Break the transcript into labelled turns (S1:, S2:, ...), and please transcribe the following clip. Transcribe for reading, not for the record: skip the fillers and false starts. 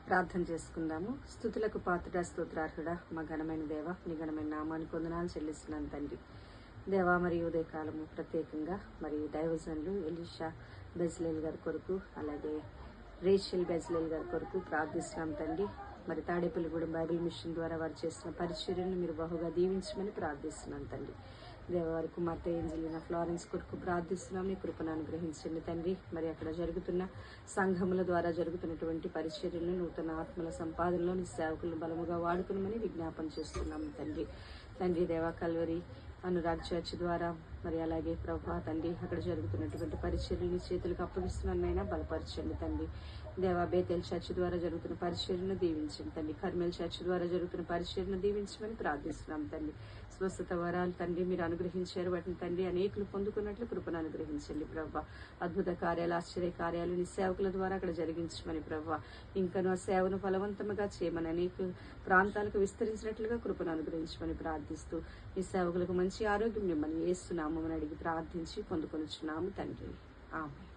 S1: ప్రార్థన చేసుకుందాము. స్తుతులకు పాత్రుడా, స్తోత్రార్హుడా, మా ఘనమైన దేవ, నీ ఘనమైన నామానికి వందనాలు చెల్లిస్తున్నాను తండ్రి. దేవా, మరి ఉదయకాలము ప్రత్యేకంగా మరి దైవజనులు ఎలీషా బెజ్లేల్ గారి కొరకు, అలాగే రేషల్ బెజ్లేల్ గారి కొరకు ప్రార్థిస్తున్నాం తండ్రి. మరి తాడేపల్లిగూడెం బైబిల్ మిషన్ ద్వారా వారు చేసిన పరిచర్యను మీరు బహుగా దీవించమని ప్రార్థిస్తున్నాను తండ్రి. దేవవారి కుమార్తె ఏంజలినా ఫ్లారెన్స్ కొరకు ప్రార్థిస్తున్నాం. నీ కృపను అనుగ్రహించండి తండ్రి. మరి అక్కడ జరుగుతున్న సంఘముల ద్వారా జరుగుతున్నటువంటి పరిచర్యలను, నూతన ఆత్మల సంపాదనలో నీ సేవకులను బలముగా వాడుకునమని విజ్ఞాపన చేస్తున్నాం తండ్రి. దేవా, కల్వరి అనురాగ్ చర్చ్ ద్వారా మరి అలాగే ప్రభా తండ్రి అక్కడ జరుగుతున్నటువంటి పరిచర్యని చేతులకు అప్పగిస్తున్నానైనా బలపరచండి తండ్రి. దేవా, బేతెల్ చర్చ్ ద్వారా జరుగుతున్న పరిచర్యను దీవించండి తండ్రి. కర్మేల్ చర్చ్ ద్వారా జరుగుతున్న పరిచర్యను దీవించమని ప్రార్థిస్తున్నాం తండ్రి. స్వస్థత వరాలు తండ్రి మీరు అనుగ్రహించారు, వాటిని తండ్రి అనేకులు పొందుకున్నట్లు కృపను అనుగ్రహించండి ప్రభా. అద్భుత కార్యాలు, ఆశ్చర్య కార్యాలు నీ సేవకుల ద్వారా అక్కడ జరిగించమని ప్రభా. ఇంకనూ ఆ సేవను ఫలవంతముగా చేయమని అనేక ప్రాంతాలకు విస్తరించినట్లుగా కృపను అనుగ్రహించమని ప్రార్థిస్తూ ఈ సేవకులకు మంచి ఆరోగ్యం ఇవ్వమని యేసు నామమున అడిగి ప్రార్థించి పొందుకొనుచున్నాము తండ్రి. ఆమేన్.